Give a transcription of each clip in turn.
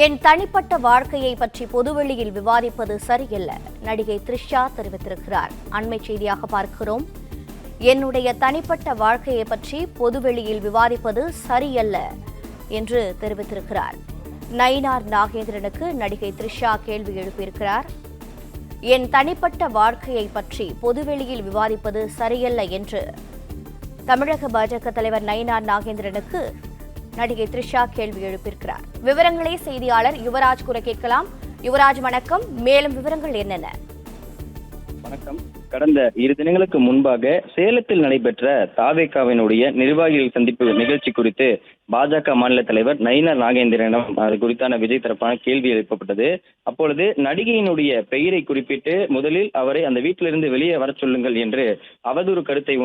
என் தனிப்பட்ட வாழ்க்கையை பற்றி பொதுவெளியில் விவாதிப்பது சரியல்ல, நடிகை த்ரிஷா தெரிவித்திருக்கிறார். அண்மை செய்தியாக பார்க்கிறோம். என்னுடைய தனிப்பட்ட வாழ்க்கையை பற்றி பொதுவெளியில் விவாதிப்பது சரியல்ல என்று தெரிவித்திருக்கிறார். நயினார் நாகேந்திரனுக்கு நடிகை த்ரிஷா கேள்வி எழுப்பியிருக்கிறார். என் தனிப்பட்ட வாழ்க்கையை பற்றி பொதுவெளியில் விவாதிப்பது சரியல்ல என்று தமிழக பாஜக தலைவர் நயினார் நாகேந்திரனுக்கு நடிகை த்ரிஷா கேள்வி எழுப்பியிருக்கிறார். விவரங்களை செய்தியாளர் யுவராஜ் கூற கேட்கலாம். யுவராஜ் வணக்கம். மேலும் விவரங்கள் என்னென்ன? வணக்கம். கடந்த 2 தினங்களுக்கு முன்பாக சேலத்தில் நடைபெற்ற தாவேகாவினுடைய நிர்வாகிகள் சந்திப்பு நிகழ்ச்சி குறித்து பாஜக மாநில தலைவர் நயினார் நாகேந்திரனிடம் அது குறித்தான விஜய் தரப்பான கேள்வி எழுப்பப்பட்டது. அப்பொழுது நடிகையினுடைய பெயரை குறிப்பிட்டு முதலில் அவரை அந்த வீட்டிலிருந்து வெளியே வர சொல்லுங்கள் என்று அவதூறு கருத்தை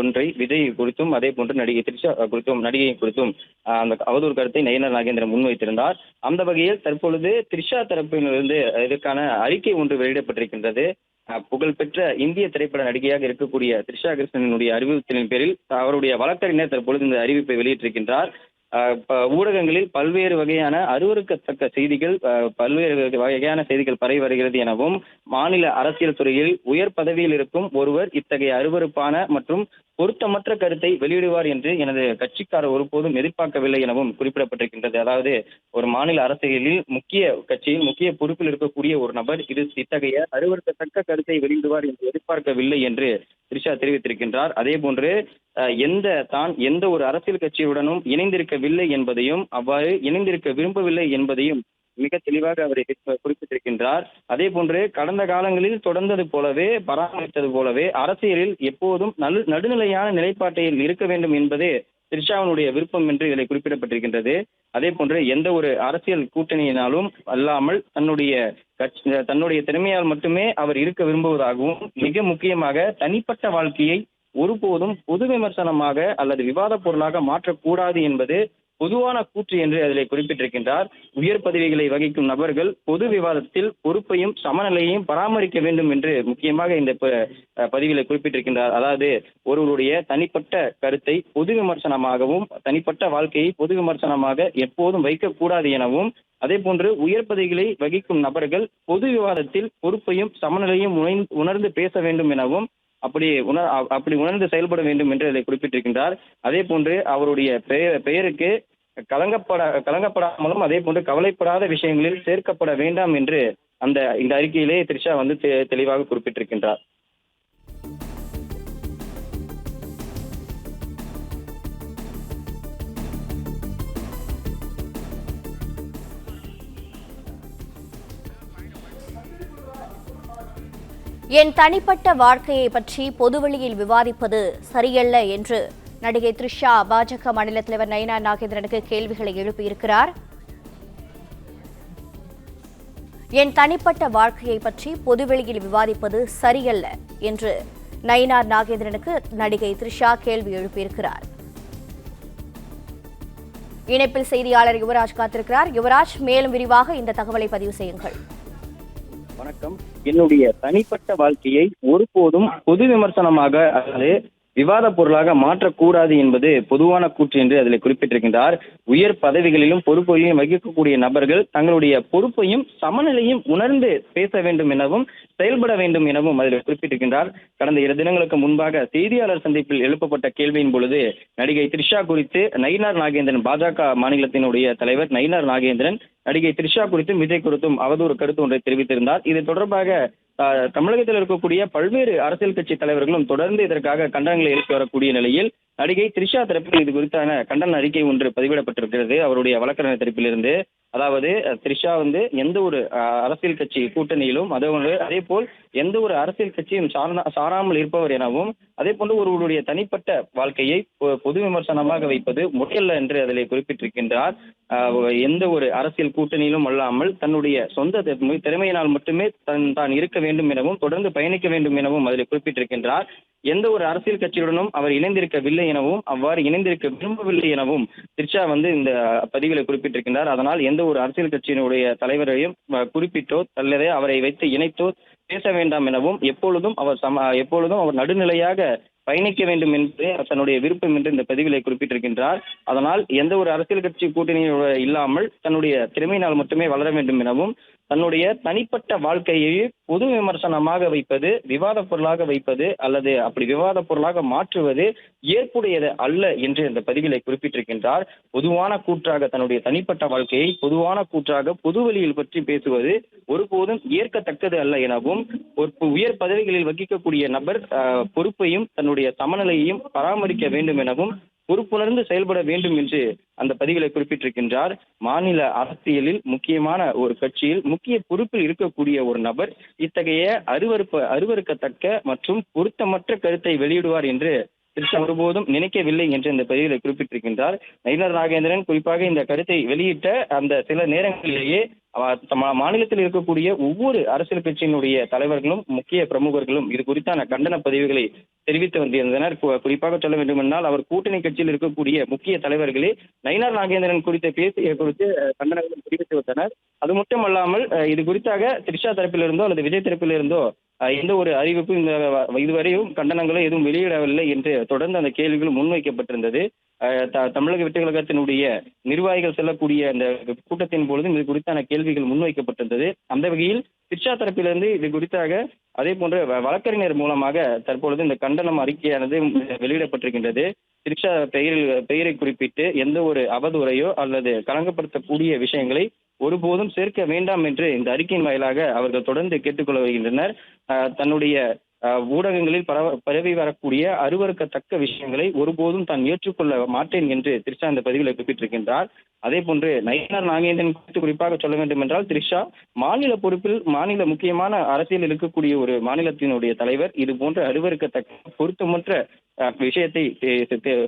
ஒன்றை விஜய் குறித்தும் அதே போன்று நடிகை த்ரிஷா குறித்தும் நடிகை குறித்தும் அந்த அவதூறு கருத்தை நயினார் நாகேந்திரன் முன்வைத்திருந்தார். அந்த வகையில் தற்பொழுது த்ரிஷா தரப்பிலிருந்து இதற்கான அறிக்கை ஒன்று வெளியிடப்பட்டிருக்கின்றது. புகழ்பெற்ற இந்திய திரைப்பட நடிகையாக இருக்கக்கூடிய த்ரிஷா கிருஷ்ணனுடைய அறிவுறுத்தலின் பேரில் அவருடைய வழக்கறிஞர் தற்பொழுது இந்த அறிவிப்பை வெளியிட்டிருக்கின்றார். ஊடகங்களில் பல்வேறு வகையான அருவருக்கத்தக்க செய்திகள் பரவி வருகிறது எனவும் மாநில அரசியல் துறையில் உயர் பதவியில் இருக்கும் ஒருவர் இத்தகைய அருவருப்பான மற்றும் பொருத்தமற்ற கருத்தை வெளியிடுவார் என்று எனது கட்சிக்காரர் ஒருபோதும் எதிர்பார்க்கவில்லை எனவும் குறிப்பிடப்பட்டிருக்கின்றது. அதாவது ஒரு மாநில அரசியலில் முக்கிய பொறுப்பில் இருக்கக்கூடிய ஒரு நபர் இத்தகைய அருவருக்கத்தக்க கருத்தை வெளியிடுவார் என்று எதிர்பார்க்கவில்லை என்று த்ரிஷா தெரிவித்திருக்கின்றார். அதே போன்று எந்த ஒரு அரசியல் கட்சியுடனும் இணைந்திருக்கவில்லை என்பதையும் அவ்வாறு இணைந்திருக்க விரும்பவில்லை என்பதையும் மிக தெளிவாக அவர் குறிப்பிட்டிருக்கின்றார். அதே போன்று கடந்த காலங்களில் தொடர்ந்தது போலவே பராமரித்தது போலவே அரசியலில் எப்போதும் நடுநிலையான நிலைப்பாட்டில் இருக்க வேண்டும் என்பதே த்ரிஷாவினுடைய விருப்பம் என்று இதில் குறிப்பிடப்பட்டிருக்கின்றது. அதே போன்று எந்த ஒரு அரசியல் கூட்டணியினாலும் அல்லாமல் தன்னுடைய திறமையால் மட்டுமே அவர் இருக்க விரும்புவதாகவும் மிக முக்கியமாக தனிப்பட்ட வாழ்க்கையை ஒருபோதும் பொது விமர்சனமாக அல்லது விவாத பொருளாக மாற்றக்கூடாது என்பது பொதுவான கூற்று என்று அதில் குறிப்பிட்டிருக்கின்றார். உயர் பதவிகளை வகிக்கும் நபர்கள் பொது விவாதத்தில் பொறுப்பையும் சமநிலையையும் பராமரிக்க வேண்டும் என்று முக்கியமாக இந்த பதிவில குறிப்பிட்டிருக்கின்றார். அதாவது ஒருவருடைய தனிப்பட்ட கருத்தை பொது விமர்சனமாகவும் தனிப்பட்ட வாழ்க்கையை பொது விமர்சனமாக எப்போதும் வைக்கக்கூடாது எனவும் அதே போன்று உயர் பதவிகளை வகிக்கும் நபர்கள் பொது விவாதத்தில் பொறுப்பையும் சமநிலையும் உணர்ந்து பேச வேண்டும் எனவும் அப்படி உணர்ந்து செயல்பட வேண்டும் என்று அதை குறிப்பிட்டிருக்கின்றார். அதே போன்று அவருடைய பெயருக்கு கலங்கப்படாமலும் அதே போன்று கவலைப்படாத விஷயங்களில் சேர்க்கப்பட வேண்டாம் என்று இந்த அறிக்கையிலே த்ரிஷா தெளிவாக குறிப்பிட்டிருக்கின்றார். என் தனிப்பட்ட வாழ்க்கையை பற்றி பொதுவெளியில் விவாதிப்பது சரியல்ல என்று நடிகை த்ரிஷா பாஜக மாநில தலைவர் நயினார் நாகேந்திரனுக்கு கேள்விகளை எழுப்பியிருக்கிறார். என் தனிப்பட்ட வாழ்க்கையை பற்றி பொதுவெளியில் விவாதிப்பது சரியல்ல என்று நயினார் நாகேந்திரனுக்கு நடிகை த்ரிஷா கேள்வி எழுப்பியிருக்கிறார். இணைப்பில் செய்தியாளர் யுவராஜ் காத்திருக்கிறார். யுவராஜ், மேலும் விரிவாக இந்த தகவலை பதிவு செய்யுங்கள். வணக்கம். என்னுடைய தனிப்பட்ட வாழ்க்கையை ஒருபோதும் பொது விமர்சனமாக அல்லது விவாத பொருளாக மாற்றக்கூடாது என்பது பொதுவான கூற்று என்று அதில் குறிப்பிட்டிருக்கின்றார். உயர் பதவிகளிலும் பொறுப்புகளிலும் வகிக்கக்கூடிய நபர்கள் தங்களுடைய பொறுப்பையும் சமநிலையும் உணர்ந்து பேச வேண்டும் எனவும் செயல்பட வேண்டும் எனவும் அதில் குறிப்பிட்டிருக்கின்றார். கடந்த 2 தினங்களுக்கு முன்பாக செய்தியாளர் சந்திப்பில் எழுப்பப்பட்ட கேள்வியின் பொழுது நடிகை த்ரிஷா குறித்து நயினார் நாகேந்திரன், பாஜக மாநிலத்தினுடைய தலைவர் நயினார் நாகேந்திரன் நடிகை த்ரிஷா குறித்தும் விஜய் குறித்தும் அவதூறு கருத்து ஒன்றை தெரிவித்திருந்தார். இது தொடர்பாக தமிழகத்தில் இருக்கக்கூடிய பல்வேறு அரசியல் கட்சி தலைவர்களும் தொடர்ந்து இதற்காக கண்டனங்களை எழுப்பி வரக்கூடிய நிலையில் நடிகை த்ரிஷா தரப்பில் இது குறித்தான கண்டன அறிக்கை ஒன்று பதிவிடப்பட்டிருக்கிறது அவருடைய வழக்கறிஞர் தரப்பிலிருந்து. அதாவது த்ரிஷா எந்த ஒரு அரசியல் கட்சி கூட்டணியிலும் அதே போல் எந்த ஒரு அரசியல் கட்சியும் சாராமல் இருப்பவர் எனவும் அதே போன்று ஒருவருடைய தனிப்பட்ட வாழ்க்கையை பொது விமர்சனமாக வைப்பது முறையல்ல என்று அதில் குறிப்பிட்டிருக்கின்றார். எந்த ஒரு அரசியல் கூட்டணியிலும் அல்லாமல் தன்னுடைய சொந்த திறமையினால் மட்டுமே தான் இருக்க வேண்டும் எனவும் தொடர்ந்து பயணிக்க வேண்டும் எனவும் அதில் குறிப்பிட்டிருக்கின்றார். எந்த ஒரு அரசியல் கட்சியுடனும் அவர் இணைந்திருக்கவில்லை எனவும் அவ்வாறு இணைந்திருக்க விரும்பவில்லை எனவும் த்ரிஷா இந்த பதிவில் குறிப்பிட்டிருக்கின்றார். அதனால் எந்த ஒரு அரசியல் கட்சியினுடைய தலைவரையும் குறிப்பிட்டோ அல்லது அவரை வைத்து இணைத்தோ பேச வேண்டாம் எனவும் எப்பொழுதும் அவர் நடுநிலையாக பயணிக்க வேண்டும் என்று தன்னுடைய விருப்பம் என்று இந்த பதிவிலே குறிப்பிட்டிருக்கின்றார். அதனால் எந்த ஒரு அரசியல் கட்சி கூட்டணியும் இல்லாமல் தன்னுடைய திறமையினால் மட்டுமே வளர வேண்டும் எனவும், தன்னுடைய தனிப்பட்ட வாழ்க்கையை பொது விமர்சனமாக வைப்பது, விவாத பொருளாக வைப்பது அல்லது அப்படி விவாத பொருளாக மாற்றுவது ஏற்புடையது அல்ல என்று இந்த பதிவிலே குறிப்பிட்டிருக்கின்றார். பொதுவான கூற்றாக தன்னுடைய தனிப்பட்ட வாழ்க்கையை பொதுவான கூற்றாக பொதுவெளியில் பற்றி பேசுவது ஒருபோதும் ஏற்கத்தக்கது அல்ல எனவும், ஒரு உயர் பதவிகளில் வகிக்கக்கூடிய நபர் பொறுப்பையும் தன்னுடைய சமநிலையையும் பராமரிக்க வேண்டும் எனவும், பொறுப்புணர்ந்து செயல்பட வேண்டும் என்று அந்த பதிவிலே குறிப்பிட்டிருக்கின்றார். மாநில அரசியலில் முக்கியமான ஒரு கட்சியில் முக்கிய பொறுப்பில் இருக்கக்கூடிய ஒரு நபர் இத்தகைய அருவருக்கத்தக்க மற்றும் பொருத்தமற்ற கருத்தை வெளியிடுவார் என்று திருஷா ஒருபோதும் நினைக்கவில்லை என்று இந்த பதிவிலே குறிப்பிட்டிருக்கின்றார். நயினார் நாகேந்திரன் குறிப்பாக இந்த கருத்தை வெளியிட்ட அந்த சில நேரங்களிலேயே மாநிலத்தில் இருக்கக்கூடிய ஒவ்வொரு அரசியல் கட்சியினுடைய தலைவர்களும் முக்கிய பிரமுகர்களும் இது குறித்தான கண்டன பதிவுகளை தெரிவித்து வந்திருந்தனர். குறிப்பாக சொல்ல வேண்டுமென்றால், அவர் கூட்டணி கட்சியில் இருக்கக்கூடிய முக்கிய தலைவர்களே நயினார் நாகேந்திரன் குறித்த பேசிய குறித்து கண்டனங்களை தெரிவித்து வந்தனர். அது மட்டுமல்லாமல் இது குறித்தாக திரிஷா தரப்பிலிருந்தோ அல்லது விஜய் தரப்பிலிருந்தோ எந்த ஒரு அறிவிப்பும் இதுவரையும் கண்டனங்களோ எதுவும் வெளியிடவில்லை என்று தொடர்ந்து அந்த கேள்விகள் முன்வைக்கப்பட்டிருந்தது. தமிழக வெற்றி கழகத்தினுடைய நிர்வாகிகள் செல்லக்கூடிய அந்த கூட்டத்தின் பொழுதும் இது குறித்தான கேள்விகள் முன்வைக்கப்பட்டிருந்தது. அந்த வகையில் திரிஷா தரப்பிலிருந்து இது குறித்தாக அதே போன்று வழக்கறிஞர் மூலமாக தற்பொழுது இந்த கண்டனம் அறிக்கையானது வெளியிடப்பட்டிருக்கின்றது. திரிஷா பெயரை குறிப்பிட்டு எந்த ஒரு அவதூறையோ அல்லது களங்கப்படுத்தக்கூடிய விஷயங்களை ஒருபோதும் சேர்க்க வேண்டாம் என்று இந்த அறிக்கையின் வாயிலாக அவர்கள் தொடர்ந்து கேட்டுக்கொள்ள வருகின்றனர். தன்னுடைய ஊடகங்களில் பரவி வரக்கூடிய அருவருக்கத்தக்க விஷயங்களை ஒருபோதும் தான் ஏற்றுக்கொள்ள மாட்டேன் என்று திரிஷா இந்த பதிவில் குறிப்பிட்டிருக்கின்றார். அதே போன்று நயினார் நாகேந்திரன் குறித்து குறிப்பாக சொல்ல வேண்டும் என்றால், திரிஷா மாநில பொறுப்பில் முக்கியமான அரசியல் இருக்கக்கூடிய ஒரு மாநிலத்தினுடைய தலைவர் இது போன்ற அருவருக்கத்தக்க பொருத்தமற்ற விஷயத்தை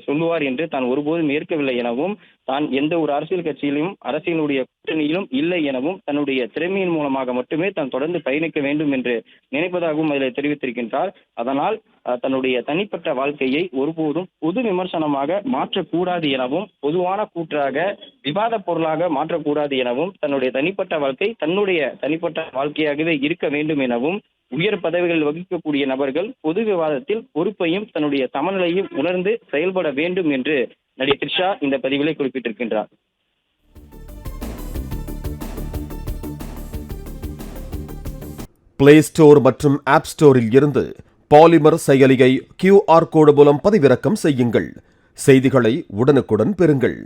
சொல்லுவார் என்று தான் ஒருபோதும் ஏற்கவில்லை எனவும், தான் எந்த ஒரு அரசியல் கட்சியிலும் அரசியலுடைய கூட்டணியிலும் இல்லை எனவும், தன்னுடைய திறமையின் மூலமாக மட்டுமே தான் தொடர்ந்து பயணிக்க வேண்டும் என்று நினைப்பதாகவும் அதில் தெரிவித்திருக்கின்றார். அதனால் தன்னுடைய தனிப்பட்ட வாழ்க்கையை ஒருபோதும் பொது விமர்சனமாக மாற்றக்கூடாது எனவும், பொதுவான கூற்றாக விவாத பொருளாக மாற்றக்கூடாது எனவும், தன்னுடைய தனிப்பட்ட வாழ்க்கை தன்னுடைய தனிப்பட்ட வாழ்க்கையாகவே இருக்க வேண்டும் எனவும், உயர் பதவிகளில் வகிக்கக்கூடிய நபர்கள் பொது விவாதத்தில் பொறுப்பையும் தன்னுடைய சமநிலையும் உணர்ந்து செயல்பட வேண்டும் என்று நடிகை திரிஷா இந்த பதிவிலே குறிப்பிட்டிருக்கின்றார். பிளே ஸ்டோர் மற்றும் ஆப் ஸ்டோரில் இருந்து பாலிமர் செயலியை QR கோடு மூலம் பதிவிறக்கம் செய்யுங்கள். செய்திகளை உடனுக்குடன் பெறுங்கள்.